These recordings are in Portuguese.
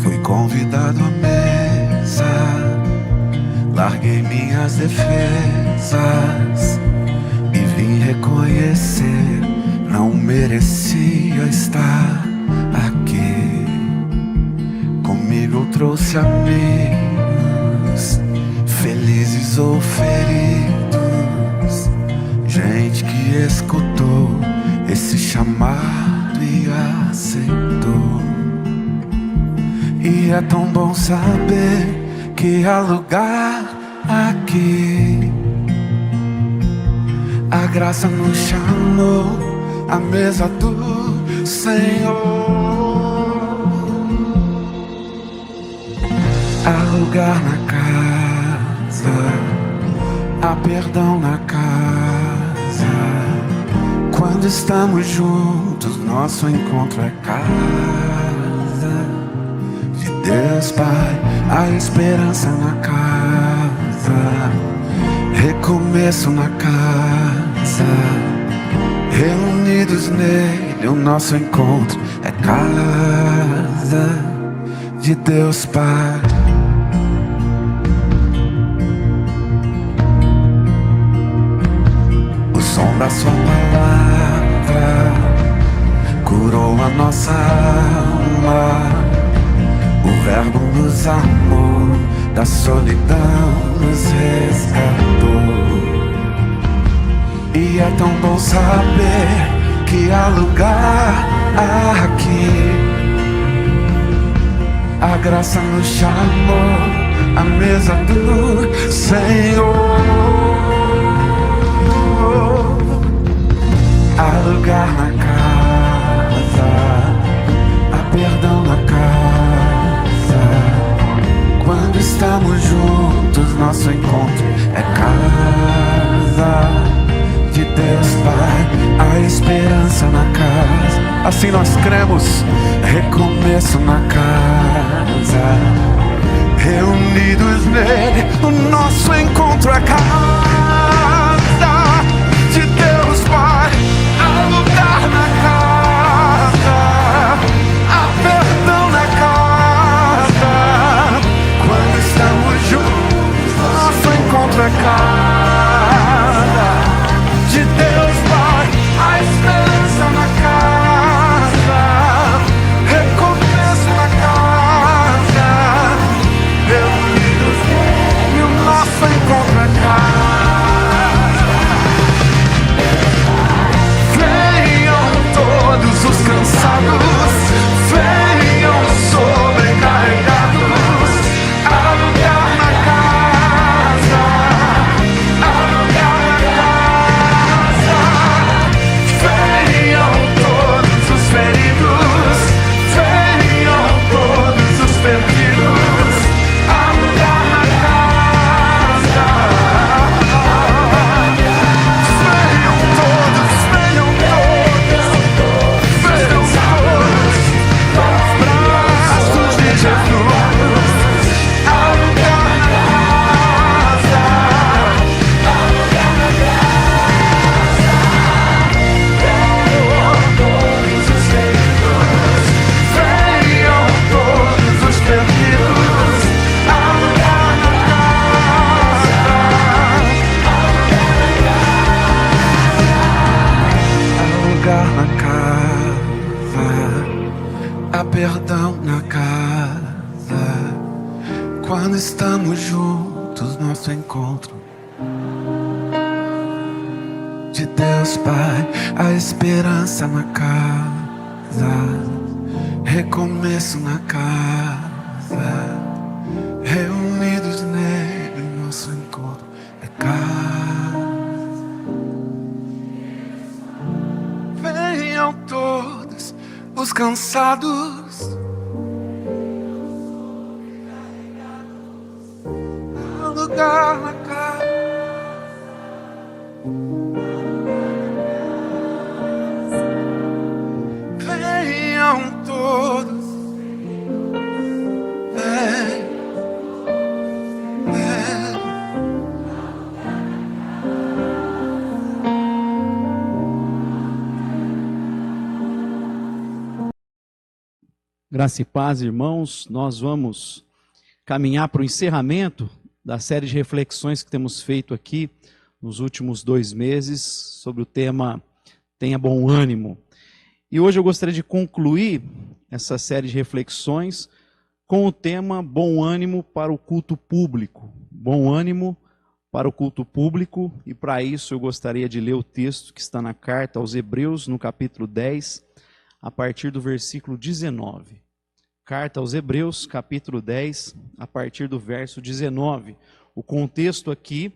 Fui convidado à mesa, larguei minhas defesas e vim reconhecer, não merecia estar aqui. Comigo eu trouxe amigos, felizes ou feridos, gente que escutou esse chamado e aceitou. E é tão bom saber que há lugar aqui. A graça nos chamou à mesa do Senhor. Há lugar na casa, há perdão na casa. Quando estamos juntos, nosso encontro é casa. Deus Pai, a esperança na casa, recomeço na casa, reunidos nele, o nosso encontro é casa de Deus Pai. O som da sua palavra curou a nossa alma. O Verbo nos amou, da solidão nos resgatou. E é tão bom saber que há lugar aqui. A graça nos chamou à mesa do Senhor. Há lugar na casa, há perdão na casa. Quando estamos juntos, nosso encontro é casa de Deus Pai, a esperança na casa. Assim nós cremos, recomeço na casa, reunidos nele, o nosso encontro é casa de Deus Pai. Há lugar na casa, há perdão na casa. Quando estamos juntos, nosso encontro é casa de Deus Pai, a esperança na casa, recomeço na casa, reunidos nele, o nosso encontro é casa. Venham todos os cansados, venham sobrecarregados. Há lugar na casa, há lugar na casa. Venham todos os feridos, venham todos os perdidos. Há lugar na casa. Venham todos, venham todos, venham todos aos braços de Jesus. Há lugar na casa, há lugar na casa. Venham todos os feridos, venham todos os perdidos. Há lugar na casa, há lugar na casa, há perdão na casa. Quando estamos juntos, nosso encontro de Deus Pai, a esperança na casa, recomeço na casa, reunidos nele, nosso encontro é casa. Venham todos os cansados, há lugar na casa. Venham todos, vem, vem. Graça e paz, irmãos. Nós vamos caminhar para o encerramento da série de reflexões que temos feito aqui nos últimos 2 meses sobre o tema Tenha Bom Ânimo. E hoje eu gostaria de concluir essa série de reflexões com o tema Bom Ânimo para o culto público. Bom ânimo para o culto público, e para isso eu gostaria de ler o texto que está na carta aos Hebreus, no capítulo 10, a partir do versículo 19. Carta aos Hebreus, capítulo 10, a partir do verso 19. O contexto aqui,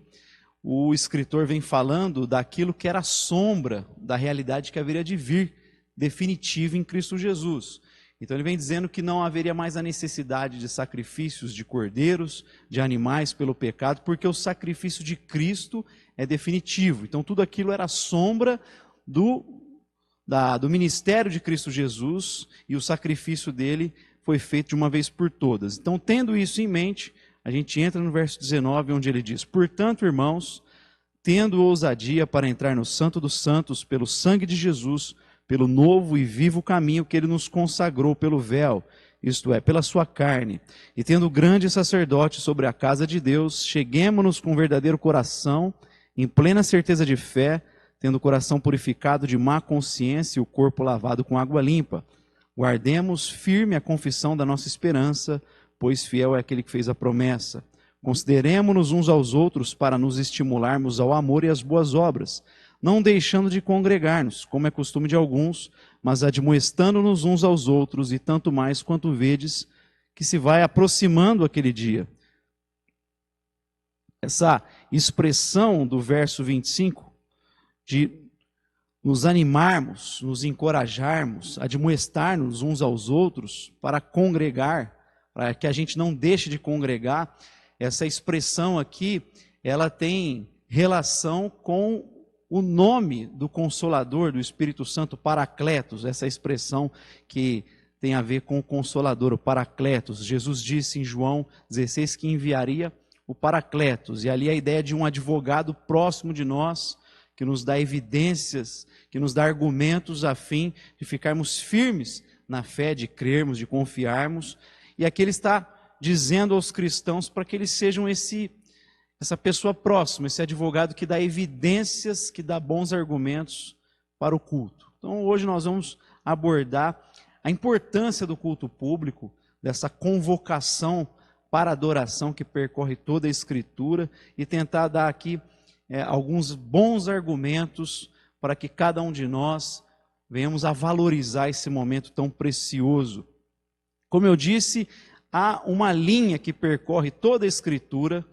o escritor vem falando daquilo que era a sombra da realidade que haveria de vir, definitiva em Cristo Jesus. Então ele vem dizendo que não haveria mais a necessidade de sacrifícios de cordeiros, de animais pelo pecado, porque o sacrifício de Cristo é definitivo. Então tudo aquilo era sombra do ministério de Cristo Jesus, e o sacrifício dele foi feito de uma vez por todas. Então, tendo isso em mente, a gente entra no verso 19, onde ele diz: portanto, irmãos, tendo ousadia para entrar no Santo dos Santos pelo sangue de Jesus, pelo novo e vivo caminho que ele nos consagrou pelo véu, isto é, pela sua carne, e tendo grande sacerdote sobre a casa de Deus, cheguemo-nos com verdadeiro coração, em plena certeza de fé, tendo o coração purificado de má consciência e o corpo lavado com água limpa. Guardemos firme a confissão da nossa esperança, pois fiel é aquele que fez a promessa. Consideremo-nos uns aos outros para nos estimularmos ao amor e às boas obras, não deixando de congregar-nos, como é costume de alguns, mas admoestando-nos uns aos outros, e tanto mais quanto vedes que se vai aproximando aquele dia. Essa expressão do verso 25, de nos animarmos, nos encorajarmos, admoestar-nos uns aos outros para congregar, para que a gente não deixe de congregar, essa expressão aqui, ela tem relação com o nome do Consolador, do Espírito Santo, Paracletos, essa expressão que tem a ver com o Consolador, o Paracletos. Jesus disse em João 16 que enviaria o Paracletos, e ali a ideia de um advogado próximo de nós, que nos dá evidências, que nos dá argumentos a fim de ficarmos firmes na fé, de crermos, de confiarmos. E aqui ele está dizendo aos cristãos para que eles sejam essa pessoa próxima, esse advogado que dá evidências, que dá bons argumentos para o culto. Então hoje nós vamos abordar a importância do culto público, dessa convocação para adoração que percorre toda a Escritura, e tentar dar aqui alguns bons argumentos para que cada um de nós venhamos a valorizar esse momento tão precioso. Como eu disse, há uma linha que percorre toda a Escritura,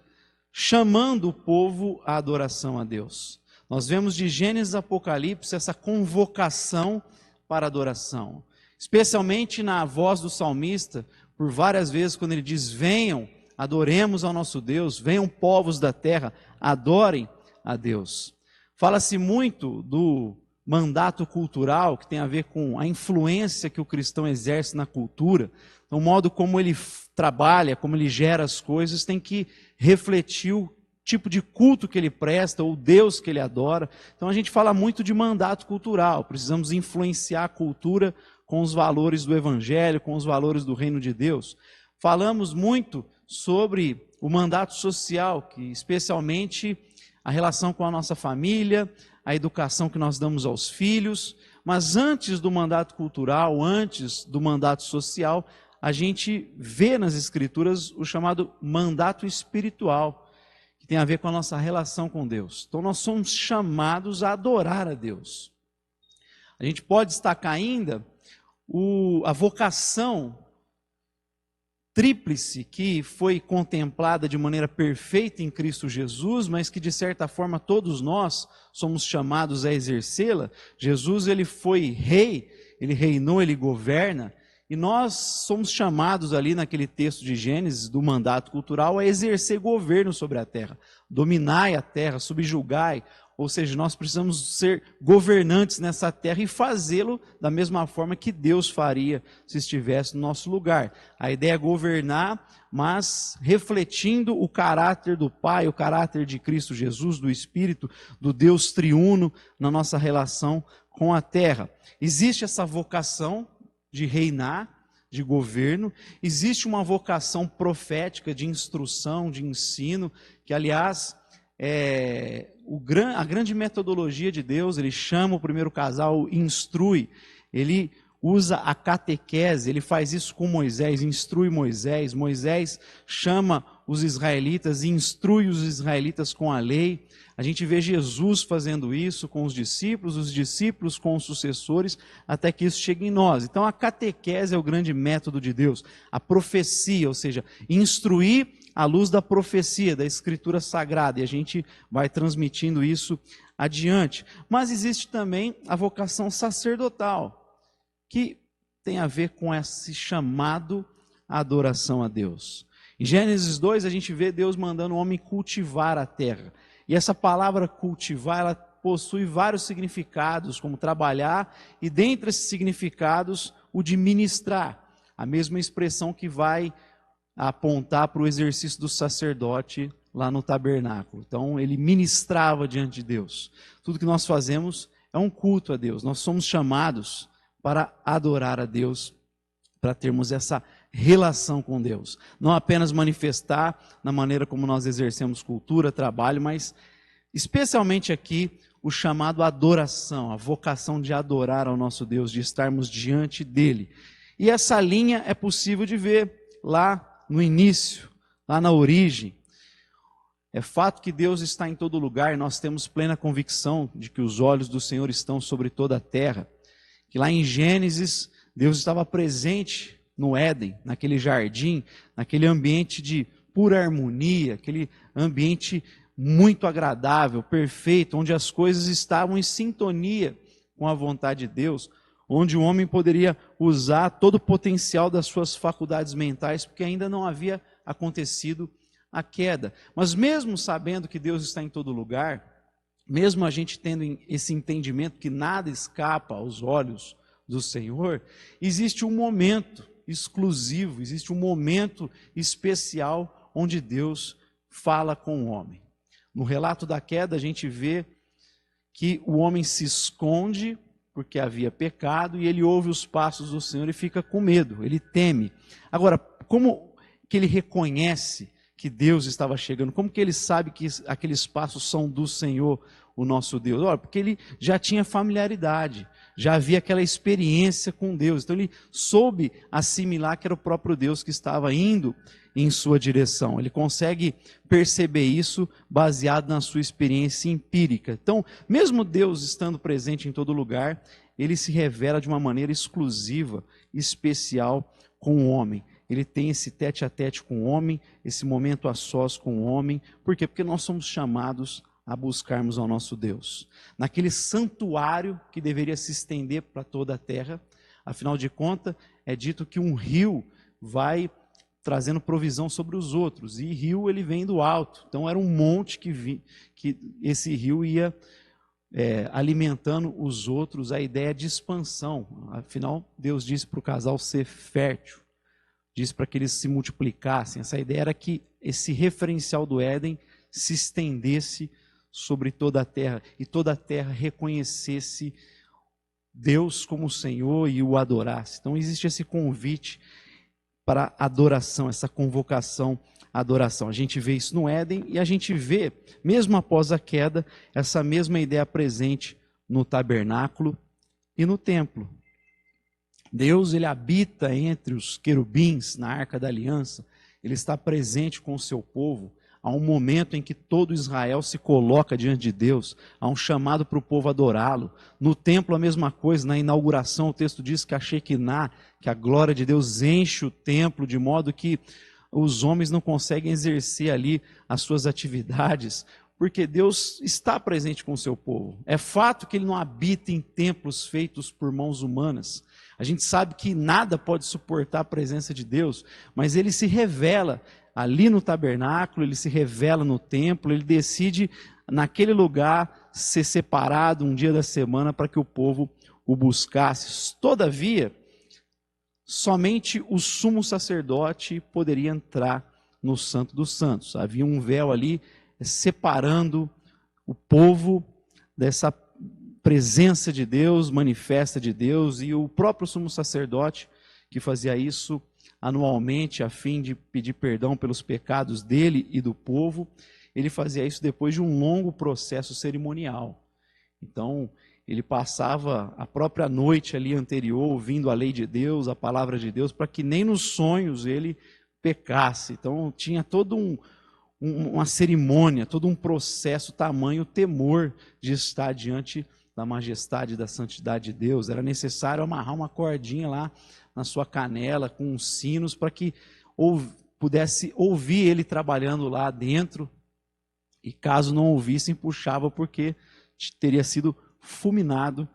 chamando o povo à adoração a Deus. Nós vemos de Gênesis a Apocalipse essa convocação para adoração, especialmente na voz do salmista, por várias vezes quando ele diz: venham, adoremos ao nosso Deus, venham povos da terra, adorem a Deus. Fala-se muito do mandato cultural, que tem a ver com a influência que o cristão exerce na cultura. Então, o modo como ele trabalha, como ele gera as coisas, tem que refletir o tipo de culto que ele presta, ou Deus que ele adora. Então a gente fala muito de mandato cultural, precisamos influenciar a cultura com os valores do Evangelho, com os valores do reino de Deus. Falamos muito sobre o mandato social, que especialmente a relação com a nossa família, a educação que nós damos aos filhos. Mas antes do mandato cultural, antes do mandato social, a gente vê nas Escrituras o chamado mandato espiritual, que tem a ver com a nossa relação com Deus. Então nós somos chamados a adorar a Deus. A gente pode destacar ainda a vocação tríplice que foi contemplada de maneira perfeita em Cristo Jesus, mas que de certa forma todos nós somos chamados a exercê-la. Jesus, ele foi rei, ele reinou, ele governa, e nós somos chamados ali naquele texto de Gênesis, do mandato cultural, a exercer governo sobre a terra. Dominai a terra, subjugai, ou seja, nós precisamos ser governantes nessa terra e fazê-lo da mesma forma que Deus faria se estivesse no nosso lugar. A ideia é governar, mas refletindo o caráter do Pai, o caráter de Cristo Jesus, do Espírito, do Deus triuno na nossa relação com a terra. Existe essa vocação de reinar, de governo, existe uma vocação profética de instrução, de ensino, que aliás a grande metodologia de Deus. Ele chama o primeiro casal, instrui, ele usa a catequese, ele faz isso com Moisés, instrui Moisés, Moisés chama os israelitas e instrui os israelitas com a lei. A gente vê Jesus fazendo isso com os discípulos com os sucessores, até que isso chegue em nós. Então a catequese é o grande método de Deus, a profecia, ou seja, instruir à luz da profecia, da Escritura Sagrada, e a gente vai transmitindo isso adiante. Mas existe também a vocação sacerdotal, que tem a ver com esse chamado à adoração a Deus. Em Gênesis 2, a gente vê Deus mandando o homem cultivar a terra. E essa palavra cultivar, ela possui vários significados, como trabalhar, e dentre esses significados, o de ministrar. A mesma expressão que vai apontar para o exercício do sacerdote lá no tabernáculo. Então, ele ministrava diante de Deus. Tudo que nós fazemos é um culto a Deus. Nós somos chamados para adorar a Deus, para termos essa relação com Deus. Não apenas manifestar na maneira como nós exercemos cultura, trabalho, mas especialmente aqui o chamado adoração, a vocação de adorar ao nosso Deus, de estarmos diante dele. E essa linha é possível de ver lá no início, lá na origem. É fato que Deus está em todo lugar, e nós temos plena convicção de que os olhos do Senhor estão sobre toda a terra. Que lá em Gênesis, Deus estava presente no Éden, naquele jardim, naquele ambiente de pura harmonia, aquele ambiente muito agradável, perfeito, onde as coisas estavam em sintonia com a vontade de Deus, onde o homem poderia usar todo o potencial das suas faculdades mentais, porque ainda não havia acontecido a queda. Mas mesmo sabendo que Deus está em todo lugar, mesmo a gente tendo esse entendimento que nada escapa aos olhos do Senhor, existe um momento exclusivo, existe um momento especial onde Deus fala com o homem. No relato da queda, a gente vê que o homem se esconde porque havia pecado e ele ouve os passos do Senhor e fica com medo, ele teme. Agora, como que ele reconhece que Deus estava chegando? Como que ele sabe que aqueles passos são do Senhor, o nosso Deus? Olha, porque ele já tinha familiaridade, já havia aquela experiência com Deus, então ele soube assimilar que era o próprio Deus que estava indo em sua direção. Ele consegue perceber isso baseado na sua experiência empírica. Então, mesmo Deus estando presente em todo lugar, ele se revela de uma maneira exclusiva, especial com o homem. Ele tem esse tete a tete com o homem, esse momento a sós com o homem. Por quê? Porque nós somos chamados a buscarmos ao nosso Deus. Naquele santuário que deveria se estender para toda a terra, afinal de contas, é dito que um rio vai trazendo provisão sobre os outros, e rio ele vem do alto, então era um monte que esse rio ia alimentando os outros, a ideia de expansão. Afinal, Deus disse para o casal ser fértil, disse para que eles se multiplicassem. Essa ideia era que esse referencial do Éden se estendesse sobre toda a terra, e toda a terra reconhecesse Deus como Senhor e o adorasse. Então existe esse convite para adoração, essa convocação à adoração. A gente vê isso no Éden, e a gente vê, mesmo após a queda, essa mesma ideia presente no tabernáculo e no templo. Deus, ele habita entre os querubins na Arca da Aliança, ele está presente com o seu povo. Há um momento em que todo Israel se coloca diante de Deus, há um chamado para o povo adorá-lo. No templo a mesma coisa, na inauguração o texto diz que a Shekinah, que a glória de Deus enche o templo, de modo que os homens não conseguem exercer ali as suas atividades, porque Deus está presente com o seu povo. É fato que ele não habita em templos feitos por mãos humanas. A gente sabe que nada pode suportar a presença de Deus, mas ele se revela ali no tabernáculo, ele se revela no templo, ele decide naquele lugar ser separado um dia da semana para que o povo o buscasse. Todavia, somente o sumo sacerdote poderia entrar no Santo dos Santos. Havia um véu ali separando o povo dessa presença de Deus, manifesta de Deus, e o próprio sumo sacerdote, que fazia isso anualmente a fim de pedir perdão pelos pecados dele e do povo. Ele fazia isso depois de um longo processo cerimonial. Então, ele passava a própria noite ali anterior ouvindo a lei de Deus, a palavra de Deus, para que nem nos sonhos ele pecasse. Então, tinha todo uma cerimônia, todo um processo, tamanho temor de estar diante da majestade e da santidade de Deus. Era necessário amarrar uma cordinha lá na sua canela com uns sinos para que pudesse ouvir ele trabalhando lá dentro, e caso não ouvissem, puxava, porque teria sido fulminado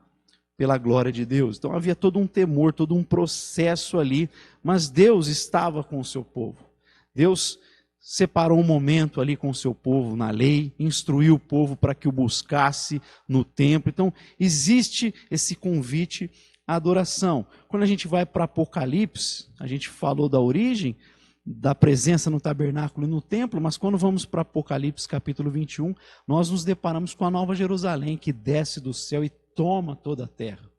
pela glória de Deus. Então havia todo um temor, todo um processo ali, mas Deus estava com o seu povo. Deus separou um momento ali com o seu povo na lei, instruiu o povo para que o buscasse no templo. Então existe esse convite à adoração. Quando a gente vai para Apocalipse, a gente falou da origem, da presença no tabernáculo e no templo, mas quando vamos para Apocalipse capítulo 21, nós nos deparamos com a Nova Jerusalém, que desce do céu e toma toda a terra.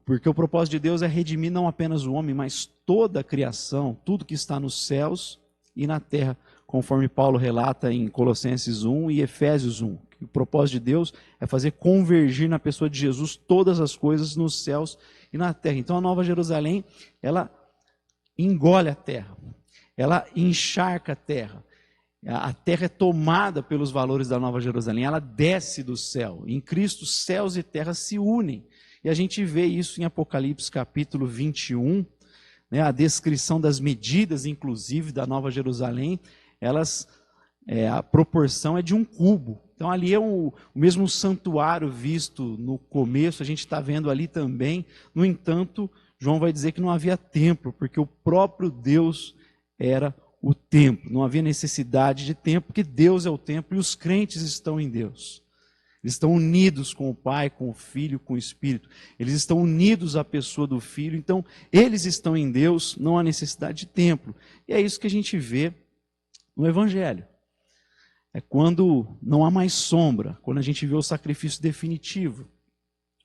Porque o propósito de Deus é redimir não apenas o homem, mas toda a criação, tudo que está nos céus e na terra, conforme Paulo relata em Colossenses 1 e Efésios 1. O propósito de Deus é fazer convergir na pessoa de Jesus todas as coisas nos céus e na terra. Então a Nova Jerusalém, ela engole a terra, ela encharca a terra. A terra é tomada pelos valores da Nova Jerusalém, ela desce do céu. Em Cristo, céus e terra se unem. E a gente vê isso em Apocalipse capítulo 21, né, a descrição das medidas, inclusive, da Nova Jerusalém, a proporção é de um cubo. Então ali é o mesmo santuário visto no começo, a gente está vendo ali também. No entanto, João vai dizer que não havia templo, porque o próprio Deus era o templo. Não havia necessidade de templo, porque Deus é o templo e os crentes estão em Deus. Eles estão unidos com o Pai, com o Filho, com o Espírito. Eles estão unidos à pessoa do Filho. Então, eles estão em Deus, não há necessidade de templo. E é isso que a gente vê no Evangelho. É quando não há mais sombra, quando a gente vê o sacrifício definitivo.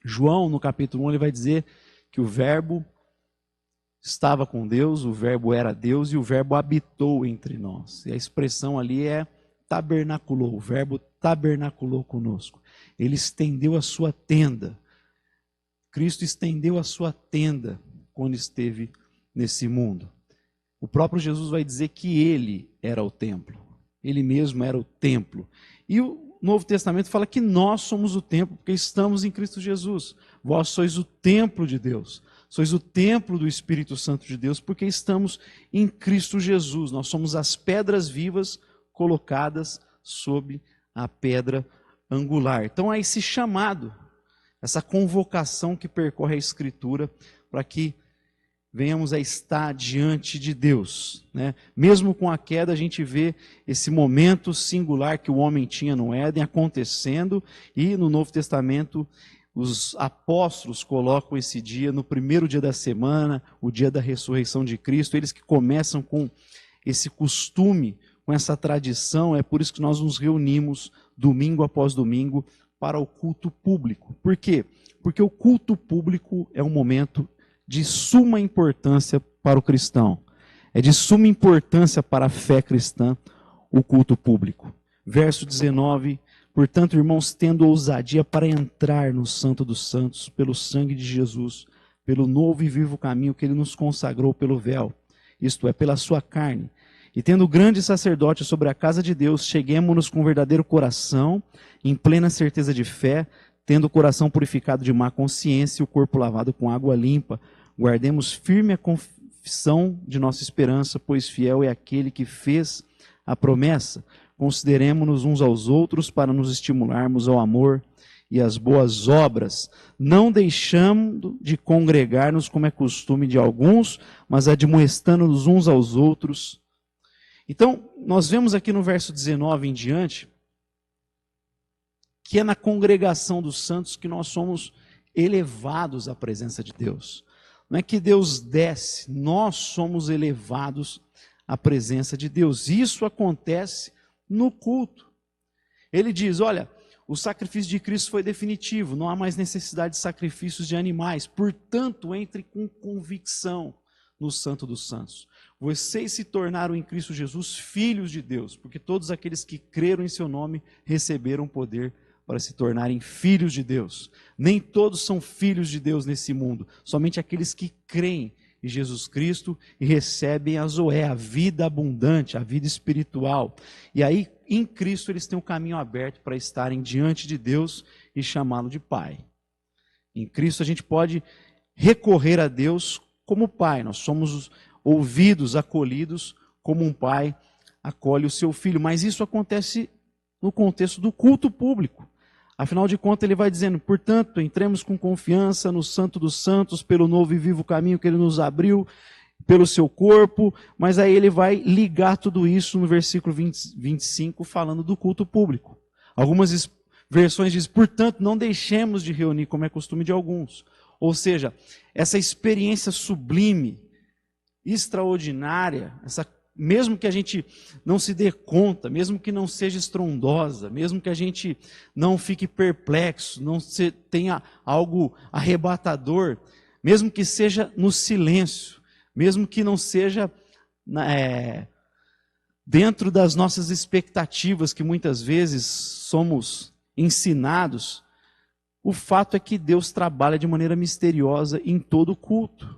João, no capítulo 1, ele vai dizer que o Verbo estava com Deus, o Verbo era Deus e o Verbo habitou entre nós. E a expressão ali é tabernaculou, o Verbo tabernaculou conosco. Ele estendeu a sua tenda. Cristo estendeu a sua tenda quando esteve nesse mundo. O próprio Jesus vai dizer que ele era o templo. Ele mesmo era o templo. E o Novo Testamento fala que nós somos o templo, porque estamos em Cristo Jesus. Vós sois o templo de Deus. Sois o templo do Espírito Santo de Deus, porque estamos em Cristo Jesus. Nós somos as pedras vivas colocadas sob a pedra angular. Então há esse chamado, essa convocação que percorre a Escritura para que venhamos a estar diante de Deus, né? Mesmo com a queda, a gente vê esse momento singular que o homem tinha no Éden acontecendo, e no Novo Testamento os apóstolos colocam esse dia no primeiro dia da semana, o dia da ressurreição de Cristo. Eles que começam com esse costume, com essa tradição. É por isso que nós nos reunimos domingo após domingo para o culto público. Por quê? Porque o culto público é um momento de suma importância para o cristão. É de suma importância para a fé cristã o culto público. Verso 19: portanto, irmãos, tendo ousadia para entrar no Santo dos Santos, pelo sangue de Jesus, pelo novo e vivo caminho que ele nos consagrou pelo véu, isto é, pela sua carne, e tendo grande sacerdote sobre a casa de Deus, cheguemo-nos com verdadeiro coração, em plena certeza de fé, tendo o coração purificado de má consciência e o corpo lavado com água limpa, guardemos firme a confissão de nossa esperança, pois fiel é aquele que fez a promessa. Consideremo-nos uns aos outros para nos estimularmos ao amor e às boas obras, não deixando de congregar-nos como é costume de alguns, mas admoestando-nos uns aos outros. Então, nós vemos aqui no verso 19 em diante, que é na congregação dos santos que nós somos elevados à presença de Deus. Não é que Deus desce, nós somos elevados à presença de Deus. Isso acontece no culto. Ele diz, olha, o sacrifício de Cristo foi definitivo, não há mais necessidade de sacrifícios de animais. Portanto, entre com convicção no Santo dos Santos. Vocês se tornaram em Cristo Jesus filhos de Deus, porque todos aqueles que creram em seu nome receberam poder para se tornarem filhos de Deus. Nem todos são filhos de Deus nesse mundo, somente aqueles que creem em Jesus Cristo e recebem a Zoé, a vida abundante, a vida espiritual. E aí, em Cristo, eles têm um caminho aberto para estarem diante de Deus e chamá-lo de Pai. Em Cristo a gente pode recorrer a Deus como Pai. Nós somos ouvidos, acolhidos como um pai acolhe o seu filho. Mas isso acontece no contexto do culto público. Afinal de contas, ele vai dizendo, portanto, entremos com confiança no Santo dos Santos, pelo novo e vivo caminho que ele nos abriu, pelo seu corpo, mas aí ele vai ligar tudo isso no versículo 25, falando do culto público. Algumas versões dizem, portanto, não deixemos de reunir, como é costume de alguns. Ou seja, essa experiência sublime, extraordinária, mesmo que a gente não se dê conta, mesmo que não seja estrondosa, mesmo que a gente não fique perplexo, não tenha algo arrebatador, mesmo que seja no silêncio, mesmo que não seja dentro das nossas expectativas, que muitas vezes somos ensinados, o fato é que Deus trabalha de maneira misteriosa em todo o culto.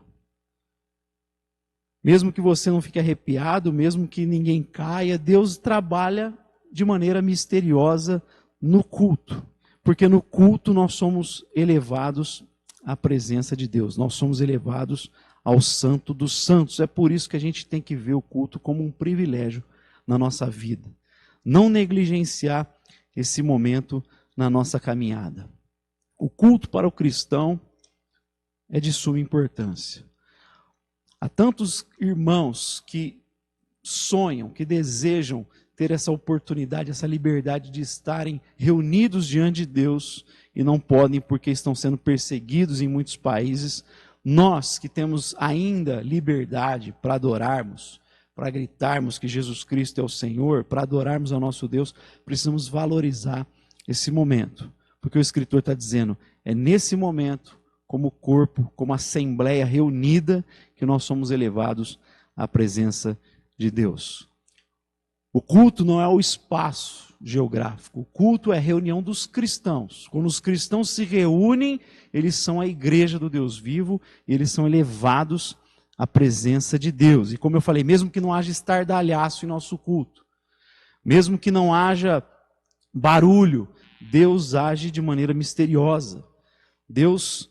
Mesmo que você não fique arrepiado, mesmo que ninguém caia, Deus trabalha de maneira misteriosa no culto. Porque no culto nós somos elevados à presença de Deus. Nós somos elevados ao Santo dos Santos. É por isso que a gente tem que ver o culto como um privilégio na nossa vida. Não negligenciar esse momento na nossa caminhada. O culto para o cristão é de suma importância. Há tantos irmãos que sonham, que desejam ter essa oportunidade, essa liberdade de estarem reunidos diante de Deus e não podem porque estão sendo perseguidos em muitos países. Nós que temos ainda liberdade para adorarmos, para gritarmos que Jesus Cristo é o Senhor, para adorarmos ao nosso Deus, precisamos valorizar esse momento. Porque o escritor está dizendo, é nesse momento, como corpo, como assembleia reunida, que nós somos elevados à presença de Deus. O culto não é o espaço geográfico, o culto é a reunião dos cristãos. Quando os cristãos se reúnem, eles são a igreja do Deus vivo, e eles são elevados à presença de Deus. E como eu falei, mesmo que não haja estardalhaço em nosso culto, mesmo que não haja barulho, Deus age de maneira misteriosa. Deus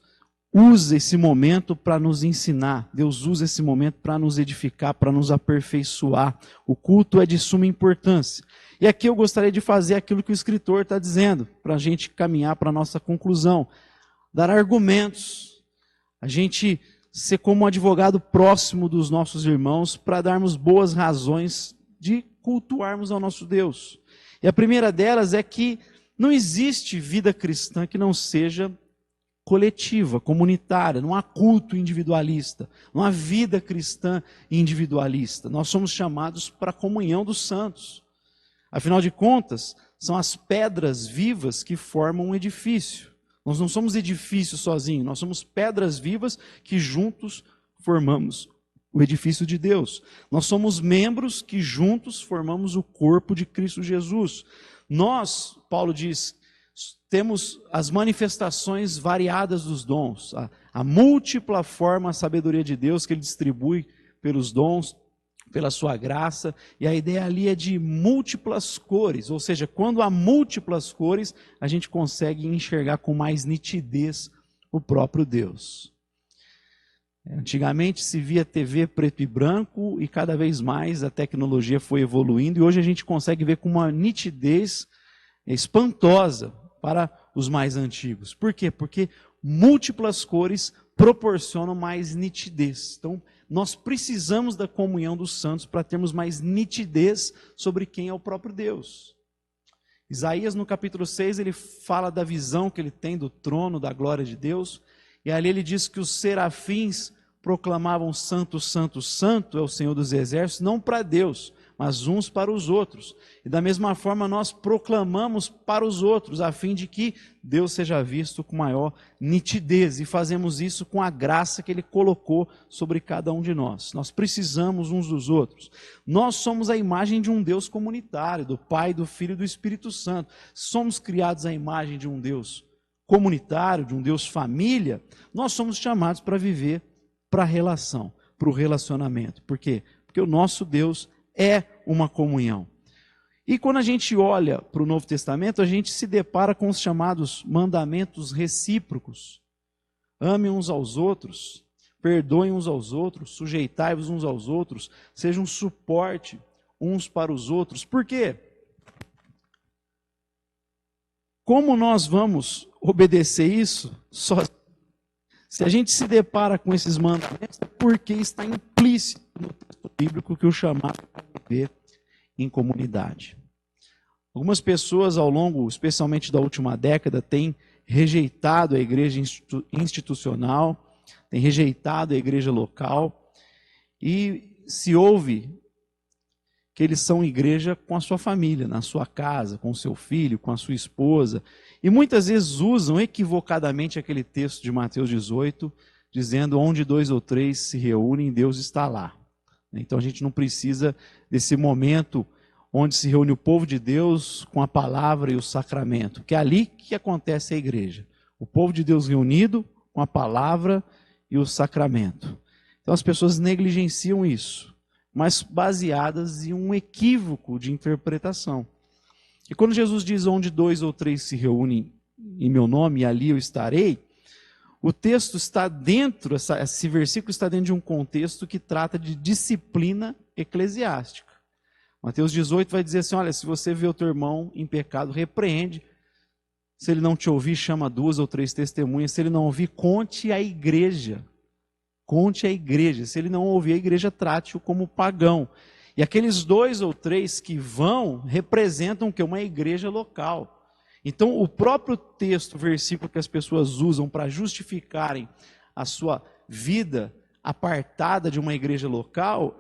usa esse momento para nos ensinar. Deus usa esse momento para nos edificar, para nos aperfeiçoar. O culto é de suma importância. E aqui eu gostaria de fazer aquilo que o escritor está dizendo, para a gente caminhar para a nossa conclusão. Dar argumentos. A gente ser como um advogado próximo dos nossos irmãos, para darmos boas razões de cultuarmos ao nosso Deus. E a primeira delas é que não existe vida cristã que não seja coletiva, comunitária, não há culto individualista, não há vida cristã individualista. Nós somos chamados para a comunhão dos santos. Afinal de contas, são as pedras vivas que formam um edifício. Nós não somos edifícios sozinhos, nós somos pedras vivas que juntos formamos o edifício de Deus. Nós somos membros que juntos formamos o corpo de Cristo Jesus. Nós, Paulo diz, temos as manifestações variadas dos dons, a múltipla forma, a sabedoria de Deus que Ele distribui pelos dons, pela sua graça, e a ideia ali é de múltiplas cores, ou seja, quando há múltiplas cores, a gente consegue enxergar com mais nitidez o próprio Deus. Antigamente se via TV preto e branco, e cada vez mais a tecnologia foi evoluindo, e hoje a gente consegue ver com uma nitidez espantosa para os mais antigos. Por quê? Porque múltiplas cores proporcionam mais nitidez. Então, nós precisamos da comunhão dos santos para termos mais nitidez sobre quem é o próprio Deus. Isaías, no capítulo 6, ele fala da visão que ele tem do trono, da glória de Deus, e ali ele diz que os serafins proclamavam santo, santo, santo é o Senhor dos exércitos, não para Deus, mas uns para os outros. E da mesma forma nós proclamamos para os outros, a fim de que Deus seja visto com maior nitidez. E fazemos isso com a graça que Ele colocou sobre cada um de nós. Nós precisamos uns dos outros. Nós somos a imagem de um Deus comunitário, do Pai, do Filho e do Espírito Santo. Somos criados à imagem de um Deus comunitário, de um Deus família. Nós somos chamados para viver para a relação, para o relacionamento. Por quê? Porque o nosso Deus é uma comunhão. E quando a gente olha para o Novo Testamento, a gente se depara com os chamados mandamentos recíprocos. Amem uns aos outros, perdoem uns aos outros, sujeitai-vos uns aos outros, sejam um suporte uns para os outros. Por quê? Como nós vamos obedecer isso sozinhos? Se a gente se depara com esses mandamentos, é porque está implícito no texto bíblico que o chamado para viver em comunidade. Algumas pessoas ao longo, especialmente da última década, têm rejeitado a igreja institucional, têm rejeitado a igreja local, e se ouve que eles são igreja com a sua família, na sua casa, com o seu filho, com a sua esposa. E muitas vezes usam equivocadamente aquele texto de Mateus 18, dizendo: onde 2 ou 3 se reúnem, Deus está lá. Então a gente não precisa desse momento onde se reúne o povo de Deus com a palavra e o sacramento, que é ali que acontece a igreja. O povo de Deus reunido com a palavra e o sacramento. Então as pessoas negligenciam isso, mas baseadas em um equívoco de interpretação. E quando Jesus diz: onde 2 ou 3 se reúnem em meu nome, ali eu estarei, o texto está dentro, esse versículo está dentro de um contexto que trata de disciplina eclesiástica. Mateus 18 vai dizer assim: olha, se você vê o teu irmão em pecado, repreende. Se ele não te ouvir, chama 2 ou 3 testemunhas. Se ele não ouvir, conte à igreja. Conte à igreja. Se ele não ouvir, a igreja trate-o como pagão. E aqueles 2 ou 3 que vão representam o quê? Uma igreja local. Então, o próprio texto, o versículo que as pessoas usam para justificarem a sua vida apartada de uma igreja local,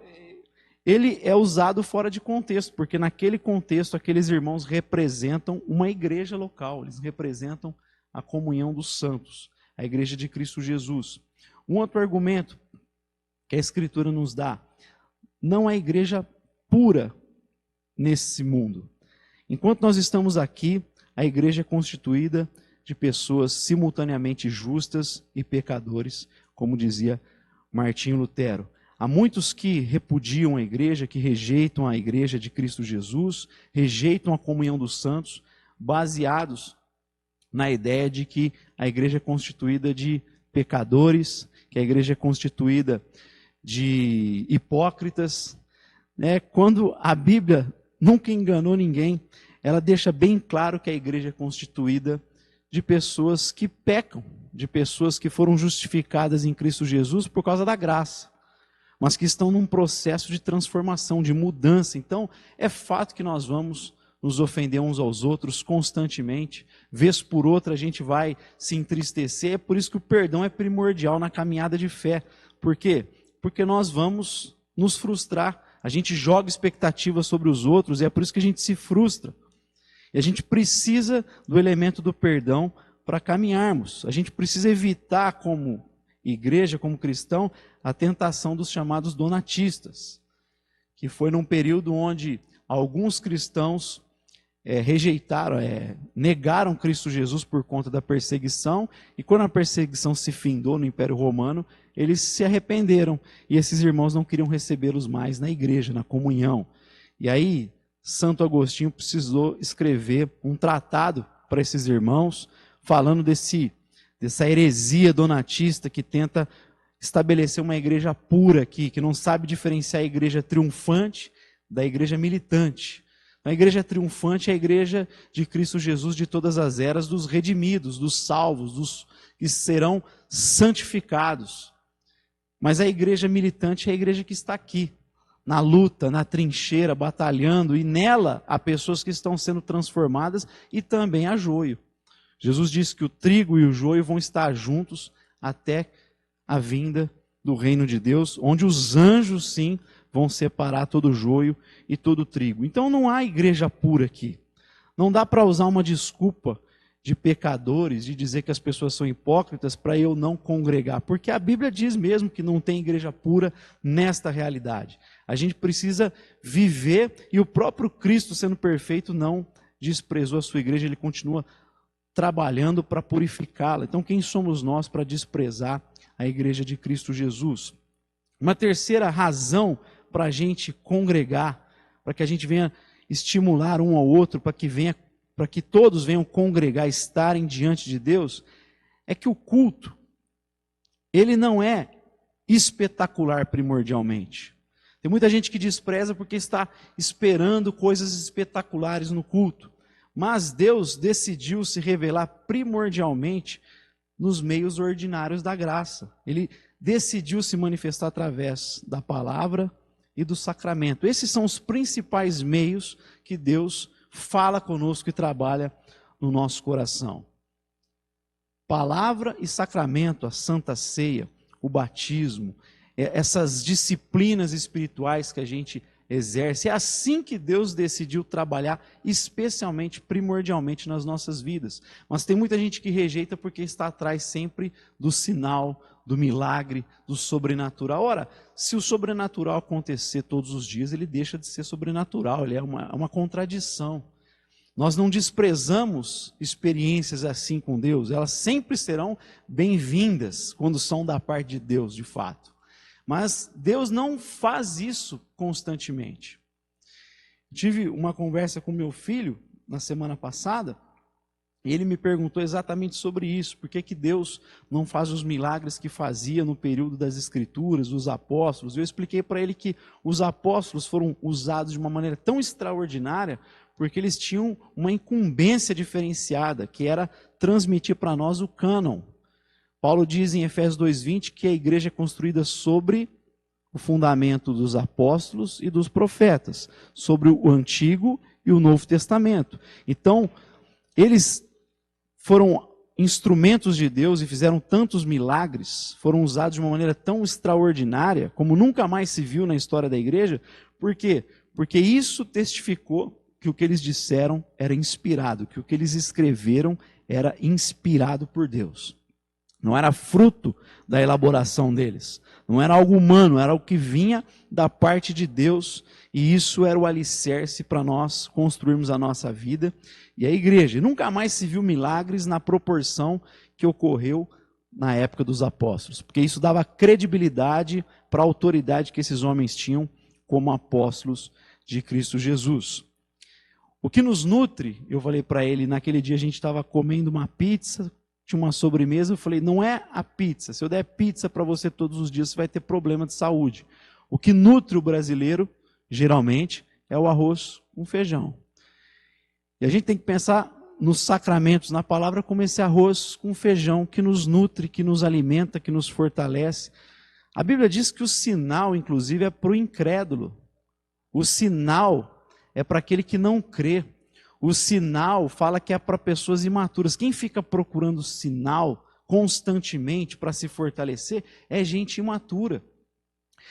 ele é usado fora de contexto, porque naquele contexto, aqueles irmãos representam uma igreja local, eles representam a comunhão dos santos, a igreja de Cristo Jesus. Um outro argumento que a Escritura nos dá: não há igreja pura nesse mundo. Enquanto nós estamos aqui, a igreja é constituída de pessoas simultaneamente justas e pecadores, como dizia Martinho Lutero. Há muitos que repudiam a igreja, que rejeitam a igreja de Cristo Jesus, rejeitam a comunhão dos santos, baseados na ideia de que a igreja é constituída de pecadores, que a igreja é constituída de hipócritas, né? Quando a Bíblia nunca enganou ninguém, ela deixa bem claro que a igreja é constituída de pessoas que pecam, de pessoas que foram justificadas em Cristo Jesus por causa da graça, mas que estão num processo de transformação, de mudança. Então, é fato que nós vamos nos ofender uns aos outros constantemente, vez por outra a gente vai se entristecer. É por isso que o perdão é primordial na caminhada de fé. Por quê? Porque nós vamos nos frustrar, a gente joga expectativas sobre os outros, e é por isso que a gente se frustra. E a gente precisa do elemento do perdão para caminharmos. A gente precisa evitar, como igreja, como cristão, a tentação dos chamados donatistas, que foi num período onde alguns cristãos negaram Cristo Jesus por conta da perseguição, e quando a perseguição se findou no Império Romano, eles se arrependeram, e esses irmãos não queriam recebê-los mais na igreja, na comunhão. E aí, Santo Agostinho precisou escrever um tratado para esses irmãos, falando dessa heresia donatista que tenta estabelecer uma igreja pura aqui, que não sabe diferenciar a igreja triunfante da igreja militante. A igreja triunfante é a igreja de Cristo Jesus de todas as eras, dos redimidos, dos salvos, dos que serão santificados. Mas a igreja militante é a igreja que está aqui, na luta, na trincheira, batalhando, e nela há pessoas que estão sendo transformadas, e também há joio. Jesus disse que o trigo e o joio vão estar juntos até a vinda do reino de Deus, onde os anjos, sim, vão separar todo o joio e todo o trigo. Então não há igreja pura aqui. Não dá para usar uma desculpa de pecadores, de dizer que as pessoas são hipócritas para eu não congregar, porque a Bíblia diz mesmo que não tem igreja pura nesta realidade. A gente precisa viver, e o próprio Cristo, sendo perfeito, não desprezou a sua igreja, ele continua trabalhando para purificá-la. Então quem somos nós para desprezar a igreja de Cristo Jesus? Uma terceira razão para a gente congregar, para que a gente venha estimular um ao outro, para que todos venham congregar, estarem diante de Deus, é que o culto, ele não é espetacular primordialmente. Tem muita gente que despreza porque está esperando coisas espetaculares no culto. Mas Deus decidiu se revelar primordialmente nos meios ordinários da graça. Ele decidiu se manifestar através da palavra e do sacramento. Esses são os principais meios que Deus fala conosco e trabalha no nosso coração. Palavra e sacramento, a Santa Ceia, o batismo, essas disciplinas espirituais que a gente exerce. É assim que Deus decidiu trabalhar, especialmente, primordialmente nas nossas vidas. Mas tem muita gente que rejeita porque está atrás sempre do sinal, do milagre, do sobrenatural. Ora, se o sobrenatural acontecer todos os dias, ele deixa de ser sobrenatural, ele é uma contradição. Nós não desprezamos experiências assim com Deus, elas sempre serão bem-vindas quando são da parte de Deus, de fato. Mas Deus não faz isso constantemente. Tive uma conversa com meu filho na semana passada, e ele me perguntou exatamente sobre isso, por que Deus não faz os milagres que fazia no período das Escrituras, dos apóstolos. Eu expliquei para ele que os apóstolos foram usados de uma maneira tão extraordinária, porque eles tinham uma incumbência diferenciada, que era transmitir para nós o cânon. Paulo diz em Efésios 2:20 que a igreja é construída sobre o fundamento dos apóstolos e dos profetas, sobre o Antigo e o Novo Testamento. Então, eles foram instrumentos de Deus e fizeram tantos milagres, foram usados de uma maneira tão extraordinária, como nunca mais se viu na história da igreja. Por quê? Porque isso testificou que o que eles disseram era inspirado, que o que eles escreveram era inspirado por Deus. Não era fruto da elaboração deles, não era algo humano, era o que vinha da parte de Deus, e isso era o alicerce para nós construirmos a nossa vida e a igreja. Nunca mais se viu milagres na proporção que ocorreu na época dos apóstolos, porque isso dava credibilidade para a autoridade que esses homens tinham como apóstolos de Cristo Jesus. O que nos nutre, eu falei para ele, naquele dia a gente estava comendo uma pizza, tinha uma sobremesa, eu falei, não é a pizza, se eu der pizza para você todos os dias, você vai ter problema de saúde. O que nutre o brasileiro, geralmente, é o arroz com feijão. E a gente tem que pensar nos sacramentos, na palavra, como esse arroz com feijão que nos nutre, que nos alimenta, que nos fortalece. A Bíblia diz que o sinal, inclusive, é para o incrédulo. O sinal é para aquele que não crê. O sinal fala que é para pessoas imaturas. Quem fica procurando sinal constantemente para se fortalecer é gente imatura.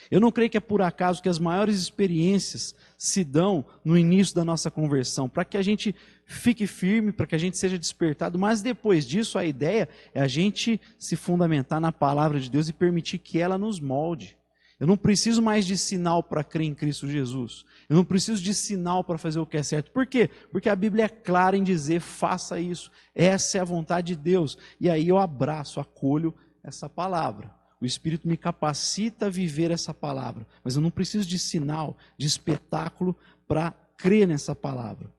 Eu não creio que é por acaso que as maiores experiências se dão no início da nossa conversão, para que a gente fique firme, para que a gente seja despertado, mas depois disso a ideia é a gente se fundamentar na palavra de Deus e permitir que ela nos molde. Eu não preciso mais de sinal para crer em Cristo Jesus. Eu não preciso de sinal para fazer o que é certo. Por quê? Porque a Bíblia é clara em dizer, faça isso. Essa é a vontade de Deus. E aí eu abraço, acolho essa palavra. O Espírito me capacita a viver essa palavra. Mas eu não preciso de sinal, de espetáculo para crer nessa palavra.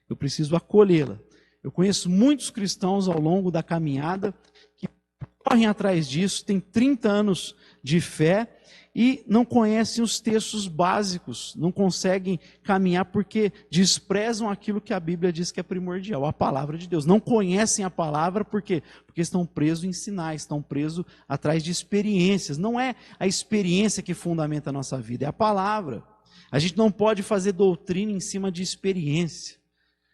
Eu preciso acolhê-la. Eu conheço muitos cristãos ao longo da caminhada que correm atrás disso, têm 30 anos de fé, e não conhecem os textos básicos, não conseguem caminhar porque desprezam aquilo que a Bíblia diz que é primordial, a palavra de Deus. Não conhecem a palavra por quê? Porque estão presos em sinais, estão presos atrás de experiências. Não é a experiência que fundamenta a nossa vida, é a palavra. A gente não pode fazer doutrina em cima de experiência.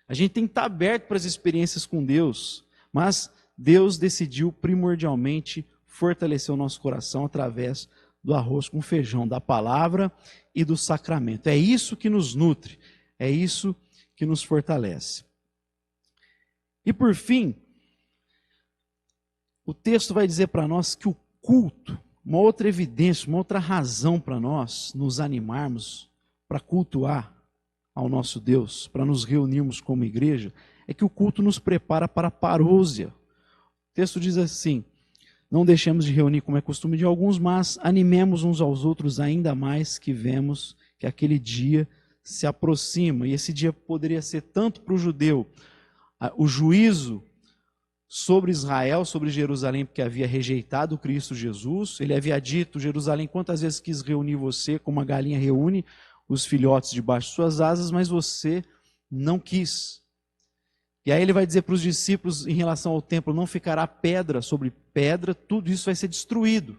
A gente tem que estar aberto para as experiências com Deus, mas Deus decidiu primordialmente fortalecer o nosso coração através do arroz com feijão, da palavra e do sacramento. É isso que nos nutre, é isso que nos fortalece. E por fim, o texto vai dizer para nós que o culto, uma outra evidência, uma outra razão para nós nos animarmos, para cultuar ao nosso Deus, para nos reunirmos como igreja, é que o culto nos prepara para a parousia. O texto diz assim: não deixemos de reunir como é costume de alguns, mas animemos uns aos outros ainda mais que vemos que aquele dia se aproxima. E esse dia poderia ser tanto para o judeu, o juízo sobre Israel, sobre Jerusalém, porque havia rejeitado Cristo Jesus. Ele havia dito: Jerusalém, quantas vezes quis reunir você, como uma galinha reúne os filhotes debaixo de suas asas, mas você não quis. E aí ele vai dizer para os discípulos em relação ao templo: não ficará pedra sobre pedra, tudo isso vai ser destruído.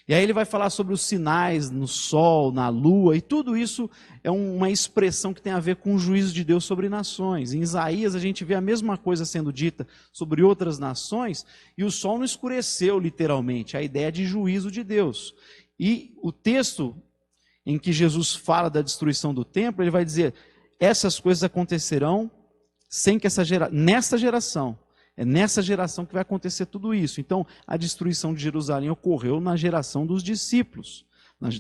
E aí ele vai falar sobre os sinais no sol, na lua, e tudo isso é uma expressão que tem a ver com o juízo de Deus sobre nações. Em Isaías a gente vê a mesma coisa sendo dita sobre outras nações, e o sol não escureceu literalmente, a ideia de juízo de Deus. E o texto em que Jesus fala da destruição do templo, ele vai dizer: essas coisas acontecerão sem que nessa geração, é nessa geração que vai acontecer tudo isso. Então, a destruição de Jerusalém ocorreu na geração dos discípulos,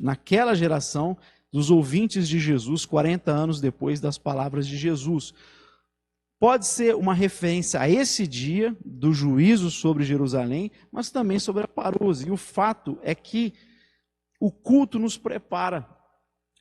naquela geração dos ouvintes de Jesus, 40 anos depois das palavras de Jesus. Pode ser uma referência a esse dia do juízo sobre Jerusalém, mas também sobre a parousia. E o fato é que o culto nos prepara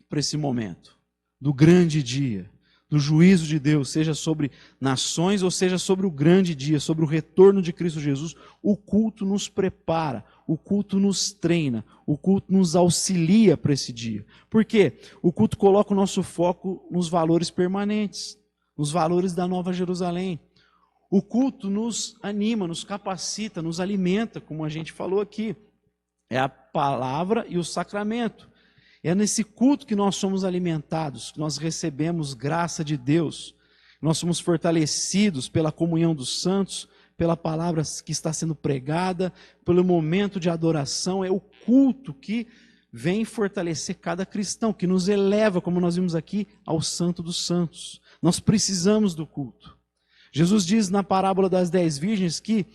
para esse momento do grande dia, do juízo de Deus, seja sobre nações ou seja sobre o grande dia, sobre o retorno de Cristo Jesus. O culto nos prepara, o culto nos treina, o culto nos auxilia para esse dia. Por quê? O culto coloca o nosso foco nos valores permanentes, nos valores da Nova Jerusalém. O culto nos anima, nos capacita, nos alimenta, como a gente falou aqui. É a palavra e o sacramento. É nesse culto que nós somos alimentados, que nós recebemos graça de Deus, nós somos fortalecidos pela comunhão dos santos, pela palavra que está sendo pregada, pelo momento de adoração. É o culto que vem fortalecer cada cristão, que nos eleva, como nós vimos aqui, ao Santo dos Santos. Nós precisamos do culto. Jesus diz na parábola das 10 virgens que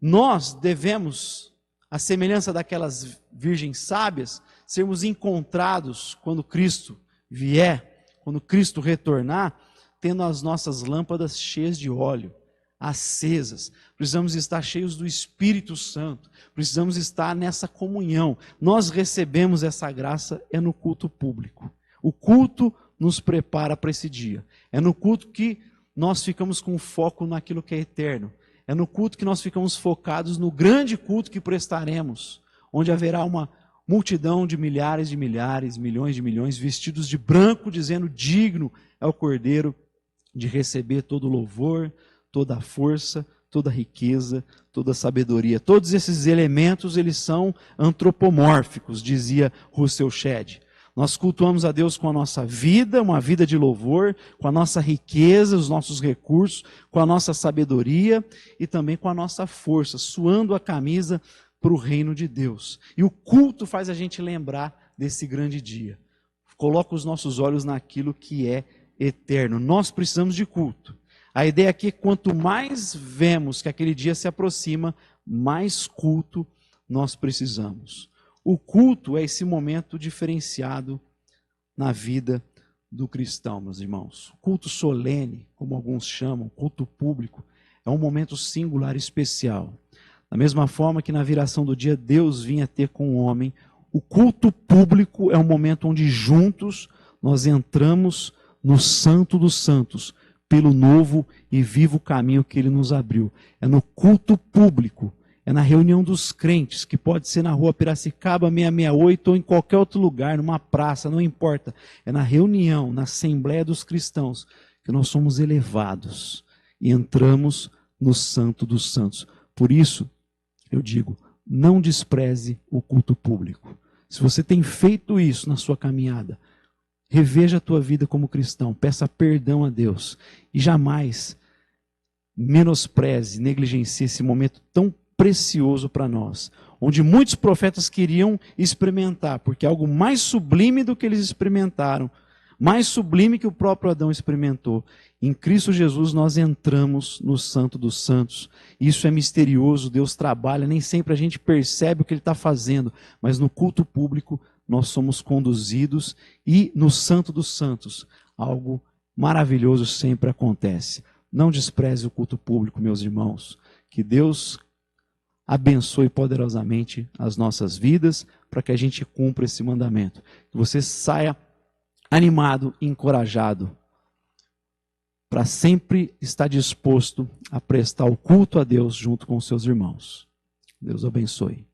nós devemos, à semelhança daquelas virgens sábias, sermos encontrados quando Cristo vier, quando Cristo retornar, tendo as nossas lâmpadas cheias de óleo, acesas. Precisamos estar cheios do Espírito Santo, precisamos estar nessa comunhão. Nós recebemos essa graça no culto público. O culto nos prepara para esse dia. É no culto que nós ficamos com foco naquilo que é eterno. É no culto que nós ficamos focados no grande culto que prestaremos, onde haverá uma multidão de milhares, milhões de milhões, vestidos de branco, dizendo: digno é o Cordeiro de receber todo o louvor, toda a força, toda a riqueza, toda a sabedoria. Todos esses elementos, eles são antropomórficos, dizia Russell Shedd. Nós cultuamos a Deus com a nossa vida, uma vida de louvor, com a nossa riqueza, os nossos recursos, com a nossa sabedoria e também com a nossa força, suando a camisa para o reino de Deus. E o culto faz a gente lembrar desse grande dia. Coloca os nossos olhos naquilo que é eterno. Nós precisamos de culto. A ideia aqui é que quanto mais vemos que aquele dia se aproxima, mais culto nós precisamos. O culto é esse momento diferenciado na vida do cristão, meus irmãos. O culto solene, como alguns chamam, culto público, é um momento singular e especial. Da mesma forma que na viração do dia Deus vinha ter com o homem, o culto público é um momento onde juntos nós entramos no Santo dos Santos, pelo novo e vivo caminho que Ele nos abriu. É no culto público, é na reunião dos crentes, que pode ser na rua Piracicaba 668 ou em qualquer outro lugar, numa praça, não importa. É na reunião, na Assembleia dos Cristãos, que nós somos elevados e entramos no Santo dos Santos. Por isso, eu digo, não despreze o culto público. Se você tem feito isso na sua caminhada, reveja a tua vida como cristão, peça perdão a Deus e jamais menospreze, negligencie esse momento tão precioso para nós, onde muitos profetas queriam experimentar, porque é algo mais sublime do que eles experimentaram, mais sublime que o próprio Adão experimentou. Em Cristo Jesus nós entramos no Santo dos Santos. Isso é misterioso, Deus trabalha, nem sempre a gente percebe o que Ele está fazendo, mas no culto público nós somos conduzidos e no Santo dos Santos algo maravilhoso sempre acontece. Não despreze o culto público, meus irmãos. Que Deus abençoe poderosamente as nossas vidas para que a gente cumpra esse mandamento. Que você saia animado, encorajado, para sempre estar disposto a prestar o culto a Deus junto com seus irmãos. Deus abençoe.